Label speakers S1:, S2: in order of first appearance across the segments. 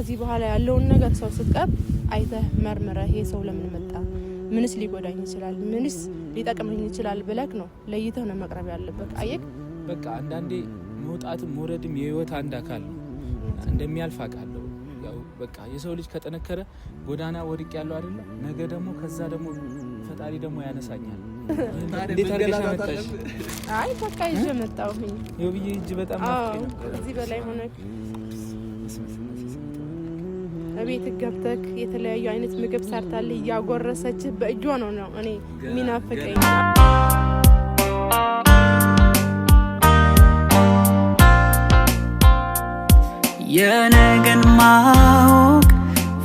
S1: ከዚህ በኋላ ያለውን ነገር ሰው ስትቀርብ አይተህ መርምረህ ይሄ ሰው ለምን መጣ፣ ምንስ ሊጎዳኝ ይችላል፣ ምንስ ሊጠቅመኝ ይችላል ብለህ ነው ለይተህ ነው መቅረብ ያለበት። አየህ
S2: በቃ አንዳንዴ መውጣትም መውረድም የህይወት አንድ አካል ነው። እንደሚያልፍ አውቃለሁ። ያው በቃ የሰው ልጅ ከጠነከረ ጎዳና ወድቅ ያለው አይደል? ነገ ደግሞ ከዛ ደግሞ ፈጣሪ ደግሞ ያነሳኛል። እንዴት አድርገሽ መጣሽ?
S1: አይ በቃ ይዤ መጣሁኝ።
S2: ይኸውዬ እጅ በጣም አፍቀኝ።
S1: እዚህ በላይ ሆነ ቤት ገብተክ የተለያዩ አይነት ምግብ ሰርታለህ እያጎረሰች በእጇ ነው እኔ የሚናፍቀኝ።
S3: የነገን ማወቅ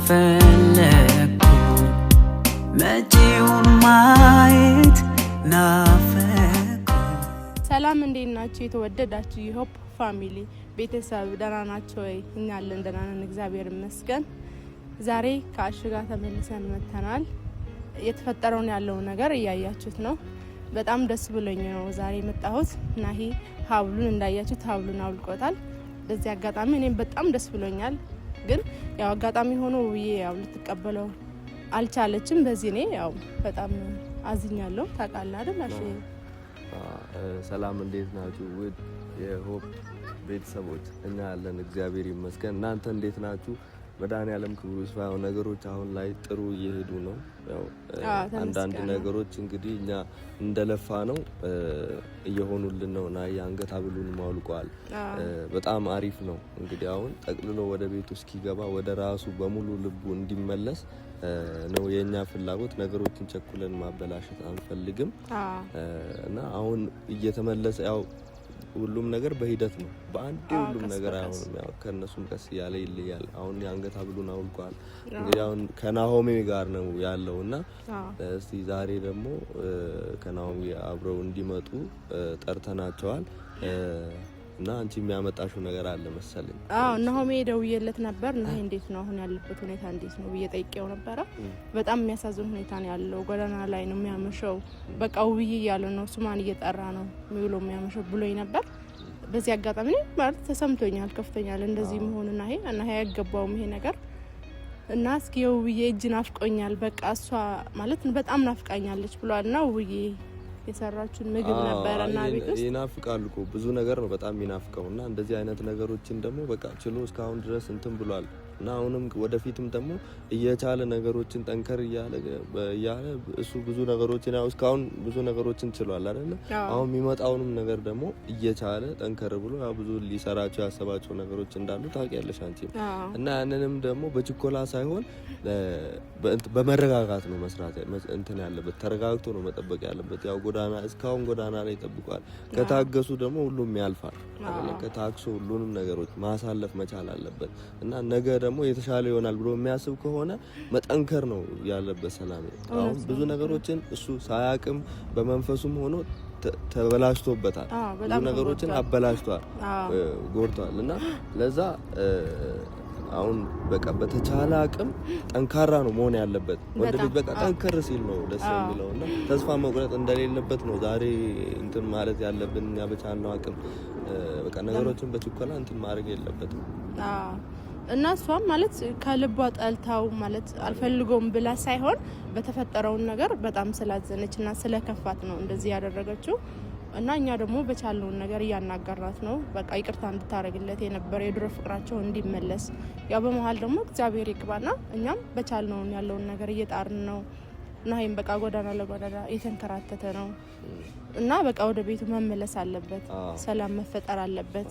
S3: ፈለኩ መጪውን ማየት ናፈኩ።
S1: ሰላም እንዴት ናችሁ? የተወደዳችሁ የሆፕ ፋሚሊ ቤተሰብ ደህና ናችሁ ወይ? እኛ አለን ደህና ነን፣ እግዚአብሔር ይመስገን። ዛሬ ከአሽ ጋር ተመልሰን መተናል። የተፈጠረውን ያለው ነገር እያያችሁት ነው። በጣም ደስ ብሎኝ ነው ዛሬ የመጣሁት። ናሂ ሀብሉን እንዳያችሁት ሀብሉን አውልቆታል። በዚህ አጋጣሚ እኔም በጣም ደስ ብሎኛል። ግን ያው አጋጣሚ ሆኖ ውዬ ያው ልትቀበለው አልቻለችም። በዚህ እኔ ያው በጣም አዝኛለሁ። ታውቃለህ አይደል አሽ?
S4: ሰላም እንዴት ናችሁ ውድ የሆፕ ቤተሰቦች? እኛ ያለን እግዚአብሔር ይመስገን። እናንተ እንዴት ናችሁ? መድኃኒዓለም ክብሩ ይስፋ። ነገሮች አሁን ላይ ጥሩ እየሄዱ ነው። ያው አንዳንድ ነገሮች እንግዲህ እኛ እንደለፋ ነው እየሆኑልን ነው እና የአንገት ሀብሉን ማውልቋል። በጣም አሪፍ ነው። እንግዲህ አሁን ጠቅልሎ ወደ ቤቱ እስኪገባ ወደ ራሱ በሙሉ ልቡ እንዲመለስ ነው የኛ ፍላጎት። ነገሮችን ቸኩለን ማበላሸት አንፈልግም እና አሁን እየተመለሰ ያው ሁሉም ነገር በሂደት ነው። በአንዴ ሁሉም ነገር አይሆንም። ያው ከነሱም ቀስ ያለ ይለያል። አሁን የአንገት ሀብሉን አውልቋል። እንግዲህ አሁን ከናሆሜ ጋር ነው ያለውና እስቲ ዛሬ ደግሞ ከናሆሜ አብረው እንዲመጡ ጠርተናቸዋል እና አንቺ የሚያመጣሽው ነገር አለ መሰለኝ።
S1: ናሆሜ ደውዬለት ነበር። ናሂ እንዴት ነው አሁን ያለበት ሁኔታ እንዴት ነው ብዬ ጠይቄው ነበረ። በጣም የሚያሳዝን ሁኔታ ነው ያለው። ጎዳና ላይ ነው የሚያመሸው። በቃ ውብዬ እያለ ነው ስሟን እየጠራ ነው ብሎ የሚያመሸው ብሎኝ ነበር። በዚህ አጋጣሚ ማለት ተሰምቶኛል፣ ከፍቶኛል እንደዚህ መሆኑ። ናሂ አይገባውም ይሄ ነገር እና እስኪ ውብዬ እጅ ናፍቆኛል፣ በቃ እሷ ማለት በጣም ናፍቃኛለች ብሏል። እና ውብዬ የሰራችሁን ምግብ ነበርና ቤት ውስጥ
S4: ይናፍቃሉ እኮ ብዙ ነገር ነው በጣም ይናፍቀውና እንደዚህ አይነት ነገሮችን ደግሞ በቃ ችሎ እስካሁን ድረስ እንትን ብሏል እና አሁንም ወደፊትም ደግሞ እየቻለ ነገሮችን ጠንከር እያለ እሱ ብዙ ነገሮችን ያው እስካሁን ብዙ ነገሮችን ችሏል አይደል? አሁን የሚመጣውንም ነገር ደግሞ እየቻለ ጠንከር ብሎ ያው ብዙ ሊሰራቸው ያሰባቸው ነገሮች እንዳሉ ታውቂያለሽ አንቺ እና ያንንም ደግሞ በችኮላ ሳይሆን በመረጋጋት ነው መስራት እንትን ያለበት። ተረጋግቶ ነው መጠበቅ ያለበት። ያው ጎዳና እስካሁን ጎዳና ላይ ጠብቋል። ከታገሱ ደግሞ ሁሉም ያልፋል አይደል? ከታክሶ ሁሉንም ነገሮች ማሳለፍ መቻል አለበት እና ነገ ደግሞ የተሻለ ይሆናል ብሎ የሚያስብ ከሆነ መጠንከር ነው ያለበት። ሰላም አሁን ብዙ ነገሮችን እሱ ሳያቅም በመንፈሱም ሆኖ ተበላሽቶበታል። ብዙ ነገሮችን አበላሽቷል፣ ጎድቷል እና ለዛ አሁን በቃ በተቻለ አቅም ጠንካራ ነው መሆን ያለበት። ወንድ ልጅ በቃ ጠንከር ሲል ነው ደስ የሚለው እና ተስፋ መቁረጥ እንደሌለበት ነው ዛሬ እንትን ማለት ያለብን። እኛ በቻልነው አቅም በቃ ነገሮችን በችኮላ እንትን ማድረግ የለበትም
S1: እና እሷም ማለት ከልቧ ጠልታው ማለት አልፈልገውም ብላ ሳይሆን በተፈጠረውን ነገር በጣም ስላዘነችና ስለከፋት ነው እንደዚህ ያደረገችው። እና እኛ ደግሞ በቻልነው ነገር እያናገርናት ነው። በቃ ይቅርታ እንድታረግለት የነበረ የድሮ ፍቅራቸው እንዲመለስ ያው በመሀል ደግሞ እግዚአብሔር ይቅባና እኛም በቻልነው ያለውን ነገር እየጣርን ነው። ናሂም በቃ ጎዳና ለጎዳና እየተንከራተተ ነው እና በቃ ወደ ቤቱ መመለስ አለበት። ሰላም መፈጠር አለበት።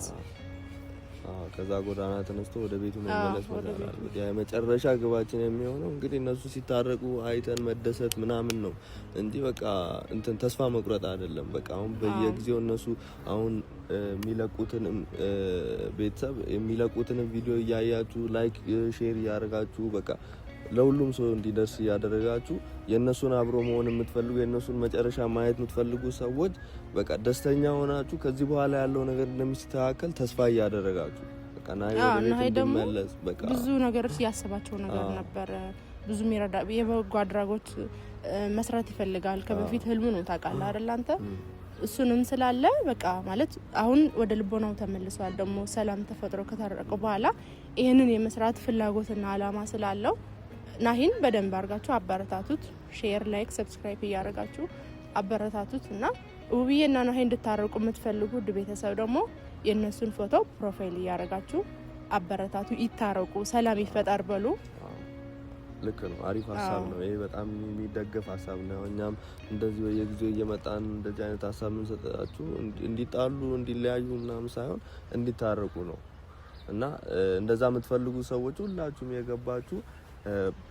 S4: ከዛ ጎዳና ተነስቶ ወደ ቤቱ መመለስ መቻል አለበት። የመጨረሻ ግባችን የሚሆነው እንግዲህ እነሱ ሲታረቁ አይተን መደሰት ምናምን ነው እንጂ በቃ እንትን ተስፋ መቁረጥ አይደለም። በቃ አሁን በየጊዜው እነሱ አሁን የሚለቁትን ቤተሰብ የሚለቁትን ቪዲዮ እያያችሁ ላይክ ሼር እያደረጋችሁ በቃ ለሁሉም ሰው እንዲደርስ እያደረጋችሁ የነሱን አብሮ መሆን የምትፈልጉ የነሱን መጨረሻ ማየት የምትፈልጉ ሰዎች በቃ ደስተኛ ሆናችሁ ከዚህ በኋላ ያለው ነገር እንደሚስተካከል ተስፋ እያደረጋችሁ በቃ ናሂ ደግሞ በቃ
S1: ብዙ ነገሮች ያሰባቸው ነገር ነበር። ብዙ የሚረዳ የበጎ አድራጎት መስራት ይፈልጋል። ከበፊት ህልሙ ነው ታውቃለህ አይደል አንተ? እሱንም ስላለ በቃ ማለት አሁን ወደ ልቦናው ተመልሷል። ደግሞ ሰላም ተፈጥሮ ከታረቀ በኋላ ይሄንን የመስራት ፍላጎትና አላማ ስላለው ናሂን በደንብ አድርጋችሁ አበረታቱት። ሼር፣ ላይክ፣ ሰብስክራይብ እያደረጋችሁ አበረታቱት እና ውብዬና ናሂ እንድታረቁ የምትፈልጉ ውድ ቤተሰብ ደግሞ የእነሱን ፎቶ ፕሮፋይል እያደረጋችሁ አበረታቱ። ይታረቁ፣ ሰላም ይፈጠር በሉ።
S4: ልክ ነው። አሪፍ ሀሳብ ነው ይሄ። በጣም የሚደገፍ ሀሳብ ነው። እኛም እንደዚህ በየጊዜው እየመጣን እንደዚህ አይነት ሀሳብ የምንሰጣችሁ እንዲጣሉ እንዲለያዩ ምናምን ሳይሆን እንዲታረቁ ነው እና እንደዛ የምትፈልጉ ሰዎች ሁላችሁም የገባችሁ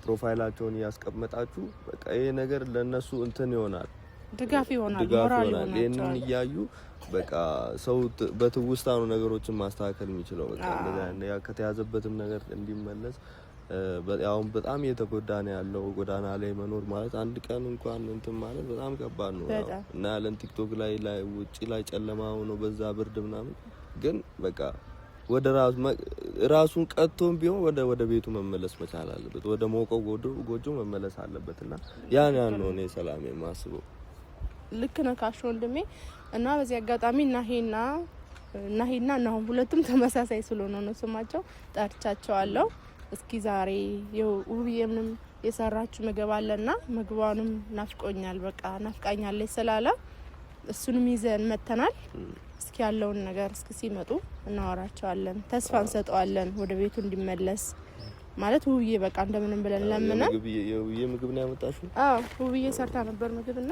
S4: ፕሮፋይላቸውን እያስቀመጣችሁ በቃ ይሄ ነገር ለነሱ እንትን ይሆናል፣
S1: ድጋፍ ይሆናል፣ ሞራል ይሆናል።
S4: ይሄንን እያዩ በቃ ሰው በትውስታ ነው ነገሮችን ማስተካከል የሚችለው። በቃ እንደዛ ከተያዘበትም ነገር እንዲመለስ ያውን በጣም እየተጎዳ ነው ያለው። ጎዳና ላይ መኖር ማለት አንድ ቀን እንኳን እንትን ማለት በጣም ከባድ ነው እና ያለን ቲክቶክ ላይ ውጪ ላይ ጨለማ ሆኖ በዛ ብርድ ምናምን ግን በቃ ወደ ራሱን ቀጥቶም ቢሆን ወደ ቤቱ መመለስ መቻል አለበት። ወደ ሞቀው ጎጆ መመለስ አለበትና ያን ነው እኔ ሰላም የማስበው።
S1: ልክ ነህ ካሽ ወንድሜ። እና በዚህ አጋጣሚ ናሂና ናሁም ሁለቱም ተመሳሳይ ስለሆነ ነው ስማቸው ጠርቻቸዋለሁ። እስኪ ዛሬ ውብዬም የሰራችሁ ምግብ አለና ምግቧንም ናፍቆኛል፣ በቃ ናፍቃኛለች ስላለ እሱንም ይዘን መተናል። እስኪ ያለውን ነገር እስኪ ሲመጡ እናወራቸዋለን፣ ተስፋ እንሰጠዋለን ወደ ቤቱ እንዲመለስ ማለት ውብዬ በቃ እንደምንም ብለን ለምነን።
S4: የውብዬ ምግብ ነው ያመጣሽው?
S1: አዎ ውብዬ ሰርታ ነበር ምግብና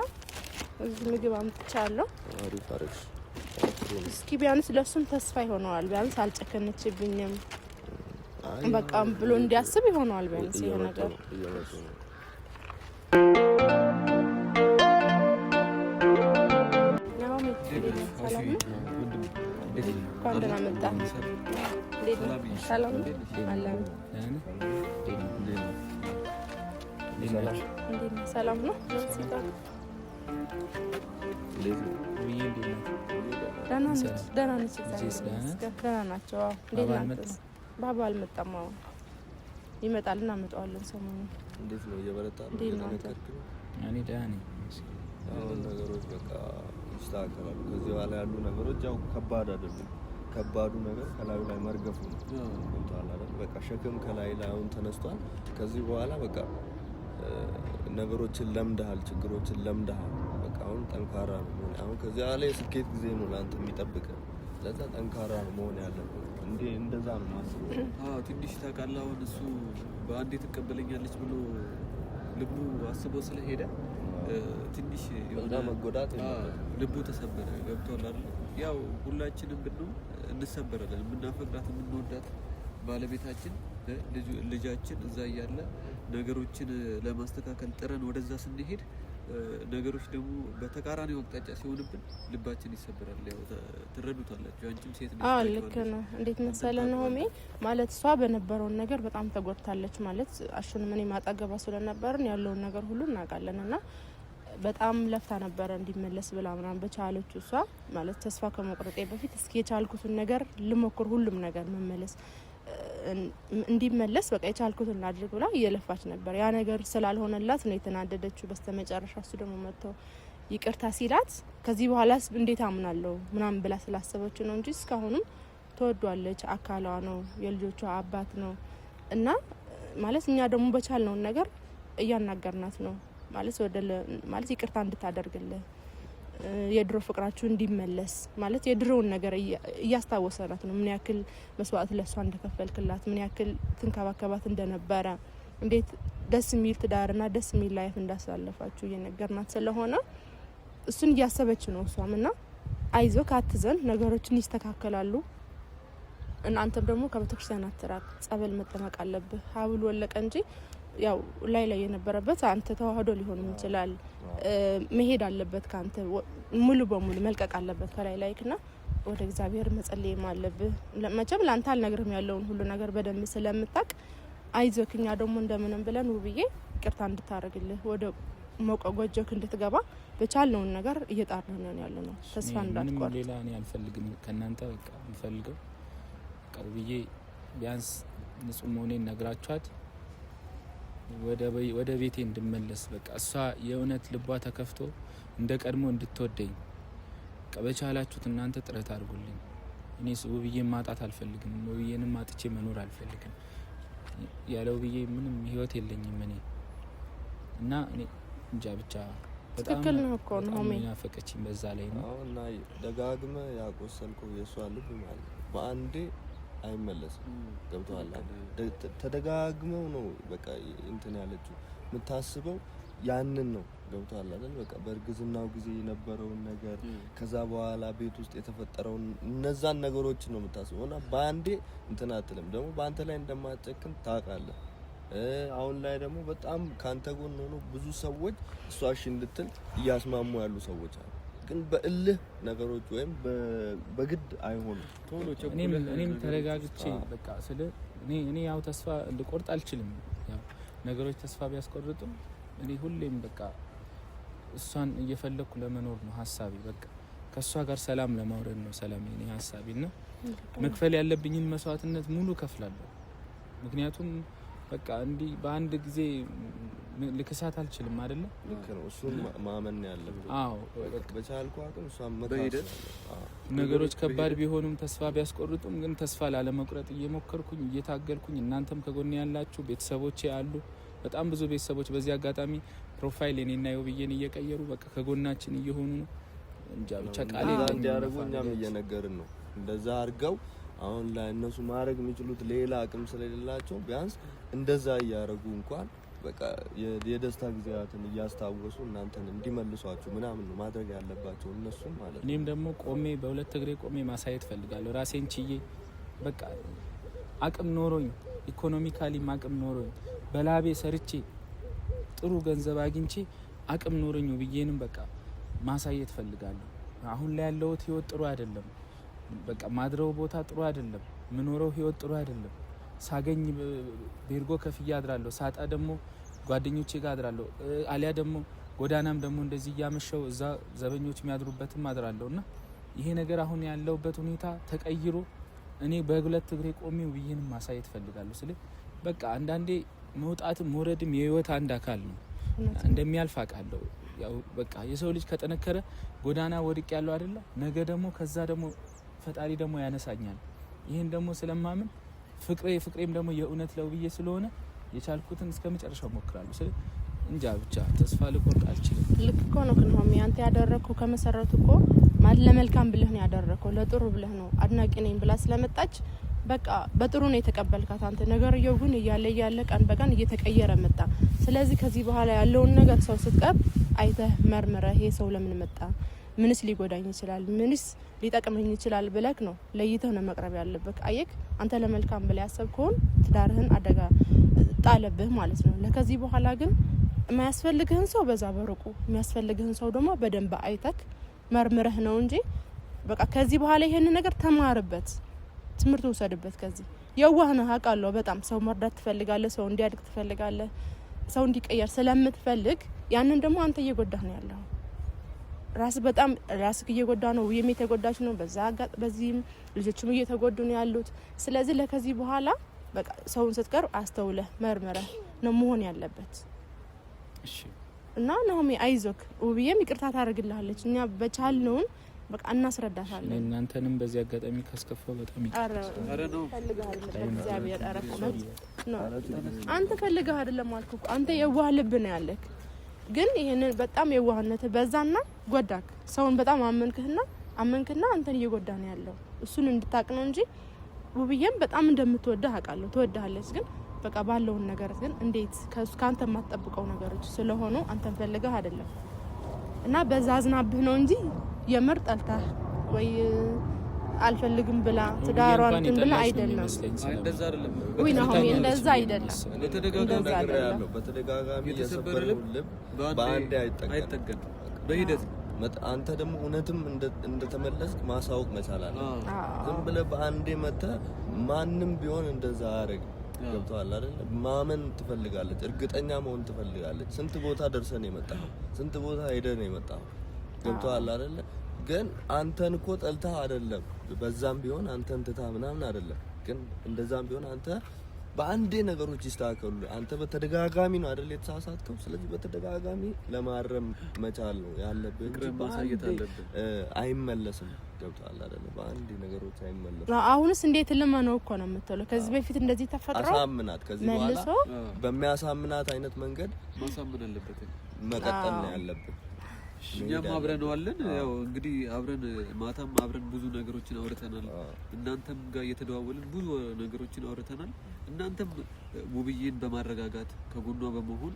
S1: እዚህ ምግብ አምጥቻለሁ።
S4: አሪፍ አሪፍ።
S1: እስኪ ቢያንስ ለሱም ተስፋ ይሆነዋል፣ ቢያንስ አልጨከነችብኝም በቃ ብሎ እንዲያስብ ይሆነዋል። ቢያንስ ይሄ ነገር ሰላም ነው። ደህና ናቸው። ባባ አልመጣም። አሁን ይመጣል፣ እናመጣዋለን ሰሞኑን።
S4: እንዴት ነው? እየበረታ ነው?
S2: እኔ ደህና ነኝ።
S4: አሁን ነገሮች በቃ ይስተካከላሉ። ከዚህ በኋላ ያሉ ነገሮች ያው ከባድ አይደሉም። ከባዱ ነገር ከላዩ ላይ መርገፉ ነው። እንታላ በቃ ሸክም ከላይ ላይ አሁን ተነስቷል። ከዚህ በኋላ በቃ ነገሮችን ለምደሃል፣ ችግሮችን ለምደሃል። በቃ አሁን ጠንካራ ነው። አሁን ከዚህ በኋላ የስኬት ጊዜ ነው ላንተ የሚጠብቅ። ለዛ ጠንካራ ነው መሆን ያለበት። እንደዛ ነው ማስበው።
S5: ትንሽ ታውቃለህ፣ አሁን እሱ በአንዴ ትቀበለኛለች ብሎ ልቡ አስቦ ስለሄደ ትንሽ የሆነ
S4: መጎዳት
S5: ልቡ ተሰበረ። ገብቶሃል አይደል? ያው ሁላችንም ብንሆን እንሰበራለን። የምናፈቅራት የምንወዳት ባለቤታችን ልጃችን እዛ እያለ ነገሮችን ለማስተካከል ጥረን ወደዛ ስንሄድ ነገሮች ደግሞ በተቃራኒው አቅጣጫ ሲሆንብን ልባችን ይሰበራል። ያው ትረዱታላችሁ። አንቺም ሴት ነሽ።
S1: ልክ ነው። እንዴት መሰለህ ሆሜ ማለት እሷ በነበረውን ነገር በጣም ተጎድታለች። ማለት አሹን ምን ማጣገባ ስለነበርን ያለውን ነገር ሁሉ እናውቃለን እና በጣም ለፍታ ነበረ እንዲመለስ ብላ ምናምን በቻለችው እሷ ማለት ተስፋ ከመቁረጤ በፊት እስኪ የቻልኩትን ነገር ልሞክር፣ ሁሉም ነገር መመለስ እንዲመለስ በቃ የቻልኩትን ላድርግ ብላ እየለፋች ነበር። ያ ነገር ስላልሆነላት ነው የተናደደችው። በስተመጨረሻ እሱ ደግሞ መጥቶ ይቅርታ ሲላት ከዚህ በኋላስ እንዴት አምናለሁ ምናምን ብላ ስላሰበችው ነው እንጂ እስካሁንም ተወዷለች። አካሏ ነው፣ የልጆቿ አባት ነው እና ማለት እኛ ደግሞ በቻልነውን ነገር እያናገርናት ነው ማለት ይቅርታ እንድታደርግልህ የድሮ ፍቅራችሁ እንዲመለስ ማለት የድሮውን ነገር እያስታወሰናት ነው። ምን ያክል መስዋዕት ለሷ እንደከፈልክላት፣ ምን ያክል ትንከባከባት እንደነበረ፣ እንዴት ደስ የሚል ትዳርና ደስ የሚል ላይፍ እንዳሳለፋችሁ እየነገርናት ስለሆነ እሱን እያሰበች ነው እሷም። እና አይዞህ አትዘን፣ ነገሮችን ይስተካከላሉ። እናንተም ደግሞ ከቤተክርስቲያን አትራቅ፣ ጸበል መጠመቅ አለብህ። ሀብሉ ወለቀ እንጂ ያው ላይ የነበረበት አንተ ተዋህዶ ሊሆን ይችላል። መሄድ አለበት ካንተ ሙሉ በሙሉ መልቀቅ አለበት ከላይ ላይክና ወደ እግዚአብሔር መጸለይም አለብህ። መቼም ላንተ አልነግርም ያለውን ሁሉ ነገር በደንብ ስለምታቅ አይዞህ። እኛ ደግሞ እንደምንም ብለን ውብዬ ይቅርታ እንድታረግልህ ወደ ሞቀ ጎጆክ እንድትገባ በቻልነውን ነገር እየጣርን ነው ያለነው። ተስፋ እንዳትቆርጥ።
S2: ሌላ እኔ አልፈልግም ከናንተ በቃ እንፈልገው ውብዬ ቢያንስ ንጹህ መሆኔን ነግራችኋት ወደ ቤቴ እንድመለስ በቃ እሷ የእውነት ልቧ ተከፍቶ እንደ ቀድሞ እንድትወደኝ በቃ በቻላችሁት እናንተ ጥረት አድርጉልኝ። እኔ ውብዬን ማጣት አልፈልግም። ውብዬንም ማጥቼ መኖር አልፈልግም። ያለ ውብዬ ምንም ህይወት የለኝም እኔ እና እኔ እንጃ ብቻ
S1: ትክክል ነው እኮ ነው
S2: ያፈቀችኝ በዛ ላይ ነው።
S4: እና ደጋግመ ያቆሰልከው የሷ ልብ ማለት በአንዴ አይመለስም። ገብቶሃል? ተደጋግመው ነው በቃ እንትን ያለችው የምታስበው ያንን ነው። ገብቶሃል አይደል? በቃ በእርግዝናው ጊዜ የነበረውን ነገር ከዛ በኋላ ቤት ውስጥ የተፈጠረውን እነዛን ነገሮች ነው የምታስበው እና በአንዴ እንትን አትልም። ደግሞ በአንተ ላይ እንደማትጨክን ታውቃለህ። አሁን ላይ ደግሞ በጣም ካንተ ጎን ሆኖ ብዙ ሰዎች እሷ እሺ እንድትል እያስማሙ ያሉ ሰዎች አሉ። ግን በእልህ ነገሮች ወይም በግድ አይሆኑም።
S2: እኔም ተረጋግቼ በቃ ስለ እኔ ያው ተስፋ ልቆርጥ አልችልም። ያው ነገሮች ተስፋ ቢያስቆርጡም እኔ ሁሌም በቃ እሷን እየፈለኩ ለመኖር ነው ሀሳቤ። በቃ ከሷ ጋር ሰላም ለማውረድ ነው ሰላም የኔ ሀሳቤና መክፈል ያለብኝን መስዋዕትነት ሙሉ ከፍላለሁ። ምክንያቱም በቃ እንዲህ በአንድ ጊዜ ልክሳት አልችልም አይደለ?
S4: ልክ ነው። እሱን ማመን ያለብን።
S2: አዎ
S4: በቻልኩ አቅም እሷን መካፈል።
S2: ነገሮች ከባድ ቢሆኑም ተስፋ ቢያስቆርጡም ግን ተስፋ ላለመቁረጥ እየሞከርኩኝ እየታገልኩኝ፣ እናንተም ከጎኔ ያላችሁ ቤተሰቦቼ አሉ። በጣም ብዙ ቤተሰቦች በዚህ አጋጣሚ ፕሮፋይል እኔና ውብዬን እየቀየሩ በቃ ከጎናችን እየሆኑ ነው። እንጃ ብቻ ቃል
S4: እንዲያደርጉ እኛም እየነገርን ነው። እንደዛ አድርገው አሁን ላይ እነሱ ማድረግ የሚችሉት ሌላ አቅም ስለሌላቸው ቢያንስ እንደዛ እያደረጉ እንኳን በቃ የደስታ ጊዜያትን እያስታወሱ እናንተን እንዲመልሷችሁ ምናምን ነው ማድረግ ያለባቸው እነሱ ማለት ነው።
S2: እኔም ደግሞ ቆሜ በሁለት እግሬ ቆሜ ማሳየት ፈልጋለሁ ራሴን ችዬ በቃ አቅም ኖሮኝ ኢኮኖሚካሊም አቅም ኖሮኝ በላቤ ሰርቼ ጥሩ ገንዘብ አግኝቼ አቅም ኖሮኝ ውብዬንም በቃ ማሳየት ፈልጋለሁ። አሁን ላይ ያለው ህይወት ጥሩ አይደለም። በቃ ማድረው ቦታ ጥሩ አይደለም። ምኖረው ህይወት ጥሩ አይደለም። ሳገኝ ቤርጎ ከፍያ አድራለሁ፣ ሳጣ ደግሞ ጓደኞቼ ጋር አድራለሁ። አሊያ ደግሞ ጎዳናም ደግሞ እንደዚህ እያመሸው እዛ ዘበኞች የሚያድሩበትም አድራለሁና ይሄ ነገር አሁን ያለውበት ሁኔታ ተቀይሮ እኔ በሁለት እግሬ ቆሜ ውብዬንም ማሳየት ፈልጋለሁ። ስለ በቃ አንዳንዴ መውጣትም መውረድም የህይወት አንድ አካል ነው። እንደሚያልፍ አውቃለሁ። ያው በቃ የሰው ልጅ ከጠነከረ ጎዳና ወድቅ ያለው አይደለ? ነገ ደግሞ ከዛ ደግሞ ፈጣሪ ደግሞ ያነሳኛል። ይሄን ደግሞ ስለማምን ፍቅሬም ደግሞ የእውነት ለውብዬ ስለሆነ የቻልኩትን እስከመጨረሻው ሞክራለሁ። ስለ እንጃ ብቻ ተስፋ ልቆርጥ አልችልም።
S1: ልክ እኮ ነው። ግን ሆሚ አንተ ያደረከው ከመሰረቱ እኮ ማለት ለመልካም ብለህ ነው ያደረከው፣ ለጥሩ ብለህ ነው። አድናቂ ነኝ ብላ ስለመጣች በቃ በጥሩ ነው የተቀበልካት አንተ። ነገርየው ግን እያለ ቀን በቀን እየተቀየረ መጣ። ስለዚህ ከዚህ በኋላ ያለውን ነገር ሰው ስትቀርብ አይተህ መርምረህ ይሄ ሰው ለምን መጣ፣ ምንስ ሊጎዳኝ ይችላል፣ ምንስ ሊጠቅመኝ ይችላል ብለክ ነው ለይተህ ነው መቅረብ ያለብህ። አየክ አንተ ለመልካም ብለህ ያሰብከውን ትዳርህን አደጋ ጣለብህ ማለት ነው። ለከዚህ በኋላ ግን የሚያስፈልግህን ሰው በዛ በሩቁ የሚያስፈልግህን ሰው ደግሞ በደንብ አይተክ መርምረህ ነው እንጂ በቃ ከዚህ በኋላ ይሄን ነገር ተማርበት፣ ትምህርት ወሰድበት። ከዚህ የዋህ ነህ አውቃለሁ። በጣም ሰው መርዳት ትፈልጋለህ፣ ሰው እንዲያድግ ትፈልጋለህ፣ ሰው እንዲቀየር ስለምትፈልግ ያንን ደግሞ አንተ እየጎዳህ ነው ያለው። ራስህ እየጎዳ ነው፣ ውብዬም የተጎዳች ነው። በዚህም ልጆችም እየተጎዱ ነው ያሉት። ስለዚህ ለከዚህ በኋላ በቃ ሰውን ስትቀርብ አስተውለህ መርምረህ ነው መሆን ያለበት።
S2: እሺ
S1: እና ናሆሚ አይዞክ፣ ውብዬም ይቅርታ ታደርግልሃለች። እኛ በቻልነውን በቃ እናስረዳታለን።
S2: እናንተንም በዚህ አጋጣሚ ካስከፋው በጣም
S1: አንተ ፈልገህ አይደለም አልኩ። አንተ የዋህ ልብ ነው ያለክ። ግን ይሄንን በጣም የዋህነት በዛና ጎዳክ። ሰውን በጣም አመንክና አንተን እየጎዳ ነው ያለው። እሱን እንድታቅ ነው እንጂ ውብዬም በጣም እንደምትወደህ አውቃለሁ። ትወድሃለች። ግን በቃ ባለውን ነገር ግን እንዴት ካንተ የማትጠብቀው ነገሮች ስለሆኑ አንተን ፈልገህ አይደለም እና በዛ አዝናብህ ነው እንጂ የምር ጠልታህ ወይ አልፈልግም ብላ ትዳሯን እንትን ብላ አይደለም።
S5: እንደዛ አይደለም
S1: ወይ ነው እንደዛ አይደለም።
S4: በተደጋጋሚ የሰበረው ልብ በአንድ አይጠገን
S5: በሂደት
S4: አንተ ደግሞ እውነትም እንደተመለስክ ማሳወቅ መቻል አለ። ዝም ብለህ በአንዴ መተህ ማንም ቢሆን እንደዛ አያደርግም። ገብቶሃል አይደል? ማመን ትፈልጋለች፣ እርግጠኛ መሆን ትፈልጋለች። ስንት ቦታ ደርሰን የመጣው ስንት ቦታ ሄደን የመጣው ገብቶሃል አይደል? ግን አንተን እኮ ጠልታ አይደለም። በዛም ቢሆን አንተን ትታ ምናምን አይደለም። ግን እንደዛም ቢሆን አንተ በአንዴ ነገሮች ይስተካከሉ። አንተ በተደጋጋሚ ነው አይደል የተሳሳትከው። ስለዚህ በተደጋጋሚ ለማረም መቻል ነው ያለብህ እንጂ ማሳየት አለብህ። አይመለስም። ገብቶሃል አይደል? በአንዴ ነገሮች አይመለስም።
S1: አሁንስ እንዴት ልመነው እኮ ነው የምትለው። ከዚህ በፊት እንደዚህ ተፈጥሮ
S4: አሳምናት። ከዚህ በኋላ በሚያሳምናት አይነት መንገድ
S5: ማሳመን አለበት፣
S4: መቀጠል ነው ያለብህ።
S5: እኛም አብረን ዋለን። ያው እንግዲህ አብረን ማታም አብረን ብዙ ነገሮችን አውርተናል። እናንተም ጋር እየተደዋወልን ብዙ ነገሮችን አውርተናል። እናንተም ውብዬን በማረጋጋት ከጎኗ በመሆን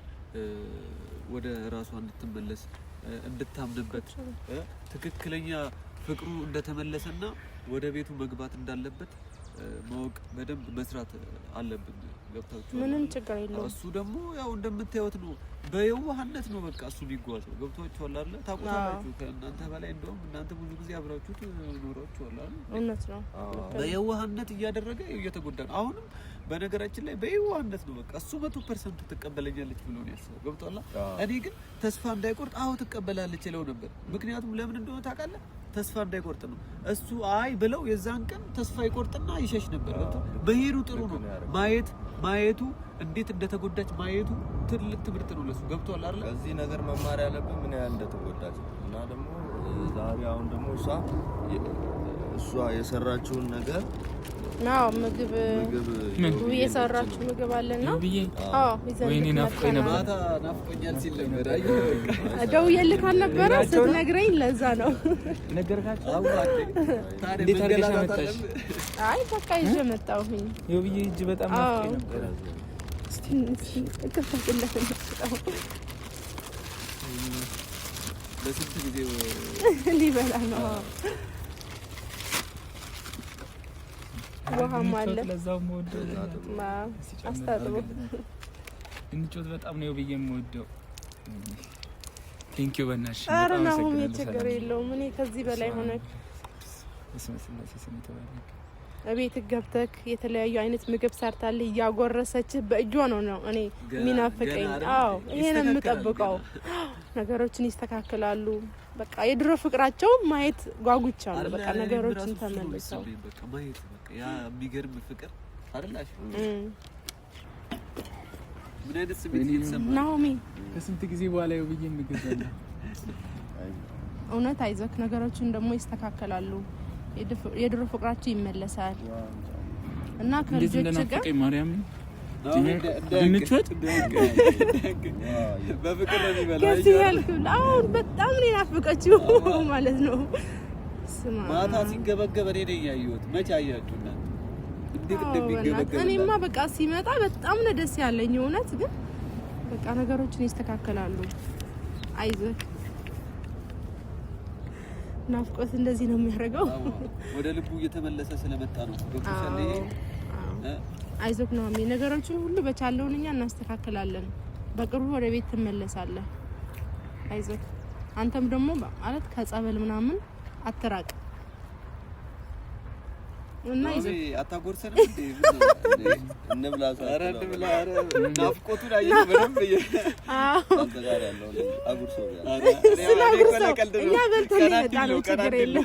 S5: ወደ ራሷ እንድትመለስ እንድታምንበት ትክክለኛ ፍቅሩ እንደተመለሰና ወደ ቤቱ መግባት እንዳለበት ማወቅ በደንብ መስራት አለብን። ገብታችኋል?
S1: ምንም ችግር የለውም።
S5: እሱ ደግሞ ያው እንደምታዩት ነው፣ በየዋህነት ነው በቃ እሱ የሚጓዘው። ገብታችኋል አይደል? ታውቁታላችሁ ከእናንተ በላይ እንደውም እናንተ ብዙ ጊዜ አብራችሁት ኖራችኋል አይደል?
S1: እውነት ነው።
S5: በየዋህነት እያደረገ እየተጎዳ ነው። አሁንም በነገራችን ላይ በየዋህነት ነው በቃ እሱ 100% ትቀበለኛለች ብሎ ነው ያሰበው። ገብቶሃል? እኔ ግን ተስፋ እንዳይቆርጥ አዎ ትቀበላለች እለው ነበር። ምክንያቱም ለምን እንደሆነ ታውቃለህ? ተስፋ እንዳይቆርጥ ነው። እሱ አይ ብለው የዛን ቀን ተስፋ ይቆርጥና ይሸሽ ነበር። በሄዱ ጥሩ ነው ማየቱ እንዴት እንደተጎዳች ማየቱ ትልቅ ትምህርት ነው ለሱ። ገብቷል አይደል?
S4: ከዚህ ነገር መማር ያለብን ምን ያህል እንደተጎዳች እና ደግሞ ዛሬ አሁን ደግሞ እሷ የሰራችውን ነገር
S1: ናው ምግብ የሰራችው ምግብ አለና አዎ
S2: ወይኔ ናፍቆኝ ነበር።
S5: ማታ ናፍቆኛል ሲል ነበር።
S1: ደውዬልህ አልነበረ ስትነግረኝ ለዛ ነው
S2: ነገርካችሁ።
S5: እንዴት አድርገሽ መጣሽ?
S1: አይ በቃ ይዤ መጣሁኝ።
S2: የውብዬ እጅ በጣም ናፍቆኝ ነበር።
S1: እስቲ እከፍተልህ ነው
S5: ለስንት ጊዜ
S1: ሊበላ ነው። ውሃም አለ
S2: ለዛው ሞድ
S1: አስታጥቦ
S2: እንጮት በጣም ነው ብዬ የምወደው። ቴንክ ዩ በእናትሽ።
S1: ኧረ ነው ችግር የለውም። እኔ ከዚህ በላይ ሆነ እቤት ገብተክ የተለያዩ አይነት ምግብ ሰርታለህ እያጎረሰች በእጇ ነው እኔ የሚናፍቀኝ። አዎ ይሄን የምጠብቀው ነገሮችን ይስተካከላሉ። በቃ የድሮ ፍቅራቸው ማየት ጓጉቻለሁ። በቃ ነገሮችን ተመልሰው
S5: በቃ ማየት በቃ ያ የሚገርም ፍቅር አይደላሽ? ምን አይነት ስሜት ይሰማል?
S1: ናኦሚ
S2: ከስንት ጊዜ በኋላ የውብዬ ምግብ በላ።
S1: እውነት አይዞክ፣ ነገሮችን ደግሞ ይስተካከላሉ። የድሮ ፍቅራቸው ይመለሳል እና ከልጆች ጋር
S2: ማርያም እንቾት
S5: በፍቅር ነው የሚበላው።
S1: ከዚህ ያልኩህ አሁን በጣም ነው ናፍቀችው ማለት ነው።
S5: ማታ ሲንገበገብ እኔ ነኝ ያየሁት። መቼ አያችሁና እንዴት እንደሚገበገብ?
S1: እኔማ በቃ ሲመጣ በጣም ነው ደስ ያለኝ። እውነት ግን በቃ ነገሮችን ይስተካከላሉ። አይዞህ፣ ናፍቆት እንደዚህ ነው የሚያደርገው።
S5: ወደ ልቡ እየተመለሰ ስለመጣ ነው። ገብቶሻል? ይሄ
S1: አይዞህ ነው ነገሮችን ሁሉ በቻለውን እኛ እናስተካክላለን። በቅርቡ ወደ ቤት ትመለሳለህ። አይዞህ። አንተም ደግሞ ማለት ከጸበል ምናምን አትራቅ እና ይዘህ
S5: አታጎርሰንም እንዴ?
S4: እንብላ
S5: ኧረ እንብላ። ኧረ ናፍቆቱን አየህ በደንብ
S4: ያለው አጉርሶ
S1: እኛ በልተን የመጣነው ችግር የለም።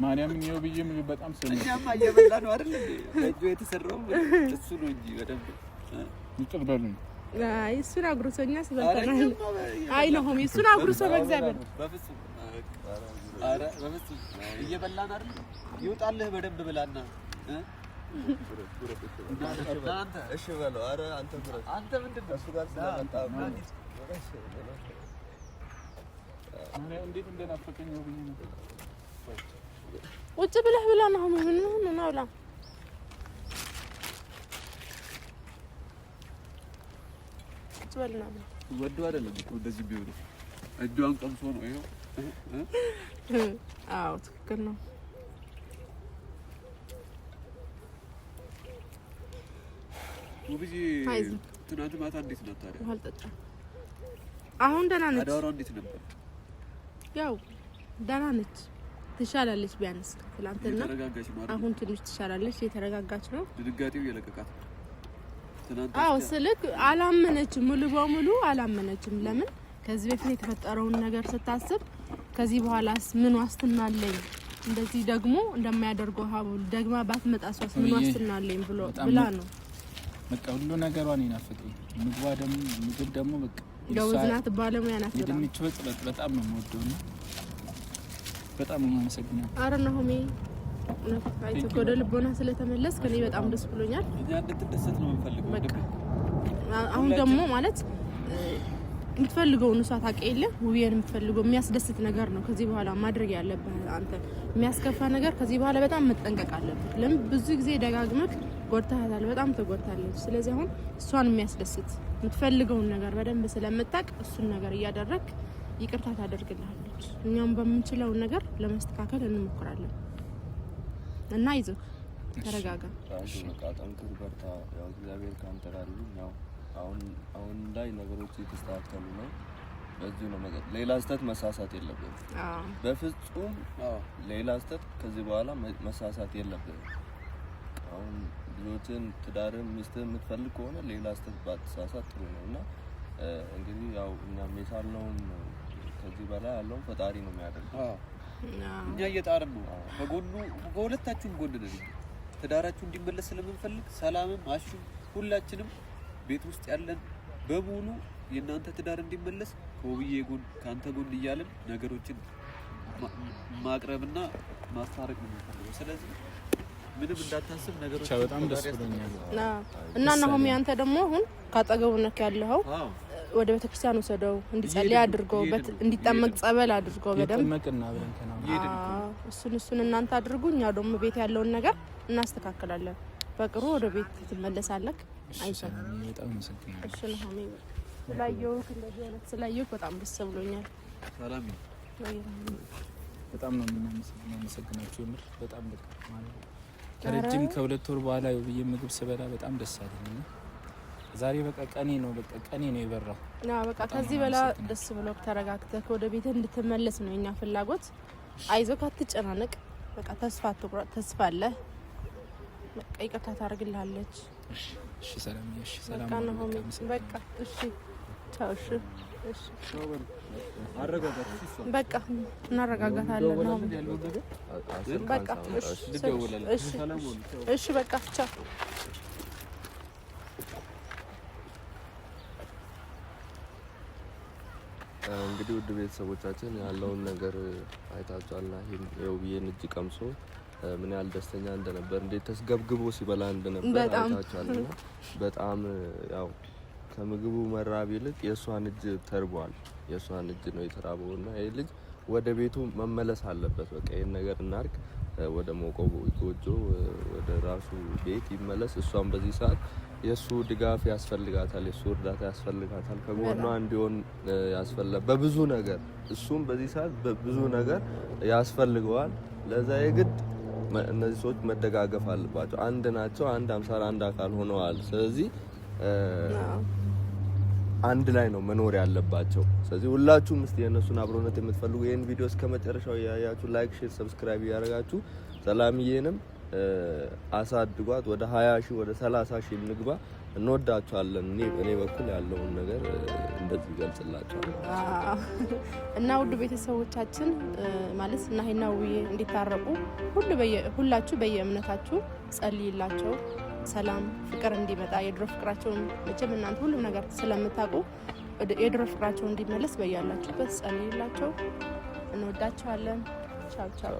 S2: ማርያም ነው ብዬ በጣም ስለ
S5: እኛማ እየበላ ነው አይደል እንዴ? እጁ የተሰራው እሱ ነው እንጂ በደንብ
S2: ይቀርባሉ።
S1: አይ እሱን አጉርሶኛ ስለተናል። አይ ነው ሆሚ እሱን አጉርሶ በእግዚአብሔር
S5: በፍጹም ኧረ በፍጹም እየበላን አይደል? ይወጣልህ በደንብ ብላና አንተ
S4: እሺ በለው። ኧረ አንተ ፍረስ።
S5: አንተ ምንድን ነው
S4: እሱ ጋር ስለመጣ
S2: እንዴት እንደናፈቀኝ ነው ብዬ ነው።
S1: ቁጭ ብለህ ብላ ነው ምን ነው ብላ ቁጭ በልና
S5: ወዶ አይደለም እኮ እንደዚህ ቢሆን እጇን ቀምሶ ነው ይሄው።
S1: አዎ ትክክል ነው።
S5: ውብዬ ትናንት ማታ እንዴት ነው ታዲያ?
S1: አልጠጣ አሁን ደህና ነች።
S5: አዳሯ እንዴት ነበር?
S1: ያው ደህና ነች፣ ትሻላለች። ቢያንስ ትላንትና
S5: ተረጋጋች ነው አይደል?
S1: አሁን ትንሽ ትሻላለች፣ እየተረጋጋች ነው።
S5: ድንጋጤው እየለቀቃት ትናንት
S1: አዎ ስልክ አላመነችም፣ ሙሉ በሙሉ አላመነችም። ለምን ከዚህ በፊት የተፈጠረውን ነገር ስታስብ ከዚህ በኋላስ ምን ዋስትና አለኝ እንደዚህ ደግሞ እንደማያደርገው ሀቡል ደግማ ባትመጣሷስ ምን ዋስትና አለኝ ብላ ነው
S2: በቃ ሁሉ ነገሯን ይናፍቀኝ። ምግብ ደግሞ በቃ
S1: ገውዝናት ባለሙያ ናት።
S2: ድንች ወጥ በጣም ነው የምወደውና በጣም ነው የማመሰግነው።
S1: አረ ናሆሜ አይቶ ወደ ልቦና ስለተመለስክ እኔ በጣም ደስ ብሎኛል።
S5: እኛ እንድትደሰት ነው የምንፈልገው።
S1: በቃ አሁን ደግሞ ማለት የምትፈልገው ንሳት አቀይለ ውብዬን የምትፈልገው የሚያስደስት ነገር ነው ከዚህ በኋላ ማድረግ ያለብህ አንተ። የሚያስከፋ ነገር ከዚህ በኋላ በጣም መጠንቀቅ አለብህ። ለምን ብዙ ጊዜ ደጋግመህ ጎድተሃታል፣ በጣም ተጎድታለች። ስለዚህ አሁን እሷን የሚያስደስት የምትፈልገውን ነገር በደንብ ስለምታውቅ እሱን ነገር እያደረግ ይቅርታ ታደርግልሃለች። እኛም በምንችለው ነገር ለማስተካከል እንሞክራለን እና ይዘህ ተረጋጋ።
S4: በቃ ጠንክር፣ በርታ። ያው እግዚአብሔር ካንተ ጋር ይሁን። ያው አሁን ላይ ነገሮች እየተስተካከሉ ነው። በዚህ ነው ነገር ሌላ ስህተት መሳሳት የለብንም። በፍጹም ሌላ ስህተት ከዚህ በኋላ መሳሳት የለብንም። አሁን ልጆችን ትዳርን ሚስትህን የምትፈልግ ከሆነ ሌላ ስህተት ባትሳሳት ጥሩ ነው እና እንግዲህ ያው እኛም የሳልነውን ከዚህ በላይ ያለውን ፈጣሪ ነው የሚያደርገው።
S5: እኛ እየጣርን ነው በጎኑ በሁለታችሁም ጎን ነን። ትዳራችሁ እንዲመለስ ስለምንፈልግ ሰላምም አሹም ሁላችንም ቤት ውስጥ ያለን በሙሉ የእናንተ ትዳር እንዲመለስ ከውብዬ ጎን ካንተ ጎን እያለን ነገሮችን ማቅረብና ማስታረቅ ነው የምንፈልገው። ስለዚህ ምንም እንዳታስብ ነገሮች
S2: በጣም ደስ ብሎኛል
S1: እና ናሆም ያንተ ደግሞ አሁን ካጠገቡ ነክ ያለው ወደ ቤተክርስቲያን ወሰደው እንዲጸልይ አድርገው እንዲጠመቅ ጸበል አድርገው በደንብ
S2: ተጠመቅና ብለን
S1: እሱን እናንተ አድርጉ። እኛ ደግሞ ቤት ያለውን ነገር እናስተካክላለን። በቅሩ ወደ ቤት ትመለሳለህ። አይሰም
S2: በጣም መሰግናለሁ።
S1: እሺ ናሆም ስላየሁ በጣም ደስ ብሎኛል።
S5: ሰላም
S2: በጣም ነው የምናመሰግናችሁ። የምር በጣም በቃ ማለት ከረጅም ከ2 ወር በኋላ ውብዬ ምግብ ስበላ በጣም ደስ አለኝ። ዛሬ በቃ ቀኔ ነው የበራው። በቃ ከዚህ በላ ደስ ብሎ ተረጋግተህ ወደ ቤት እንድትመለስ ነው የኛ ፍላጎት። አይዞህ፣ አትጨናነቅ። በቃ ተስፋ አትቁረጥ። ተስፋ አለ። በቃ ይቅርታ ታደርግልሃለች። እሺ ሰላም። እሺ ሰላም።
S1: በቃ እሺ ቻው። እሺ በቃ እናረጋጋታለን ነው። በቃ እሺ በቃ ቻው።
S4: እንግዲህ ውድ ቤተሰቦቻችን ያለውን ነገር አይታችኋልና የውብዬን እጅ ቀምሶ ምን ያህል ደስተኛ እንደነበር እንዴት ተስገብግቦ ሲበላ እንደነበር አይታችኋልና በጣም ያው ከምግቡ መራብ ይልቅ የእሷን እጅ ተርቧል። የእሷን እጅ ነው የተራበውና ይሄ ልጅ ወደ ቤቱ መመለስ አለበት። በቃ ይሄን ነገር እናርግ፣ ወደ ሞቆው ጎጆ ወደ ራሱ ቤት ይመለስ። እሷን በዚህ ሰዓት የሱ ድጋፍ ያስፈልጋታል፣ የሱ እርዳታ ያስፈልጋታል፣ ከጎኗ እንዲሆን ያስፈልጋል በብዙ ነገር። እሱም በዚህ ሰዓት በብዙ ነገር ያስፈልገዋል። ለዛ የግድ እነዚህ ሰዎች መደጋገፍ አለባቸው። አንድ ናቸው፣ አንድ አምሳል አንድ አካል ሆነዋል። ስለዚህ አንድ ላይ ነው መኖር ያለባቸው። ስለዚህ ሁላችሁም እስቲ የነሱን አብሮነት የምትፈልጉ ይሄን ቪዲዮ እስከመጨረሻው ያያችሁ ላይክ፣ ሼር፣ ሰብስክራይብ ያደርጋችሁ ሰላምዬንም አሳድጓት ወደ 20 ሺህ ወደ 30 ሺህ እንግባ። እንወዳችኋለን። እኔ በኩል ያለውን ነገር እንደዚህ ገልጽላችኋለሁ
S1: እና ውድ ቤተሰቦቻችን ማለት ናሂና ውብዬ እንዲታረቁ ሁላችሁ በየእምነታችሁ ጸልይላቸው። ሰላም ፍቅር እንዲመጣ የድሮ ፍቅራቸውን መቼም እናንተ ሁሉም ነገር ስለምታውቁ የድሮ ፍቅራቸው እንዲመለስ በያላችሁበት ጸልይላቸው። እንወዳችኋለን። ቻው ቻው።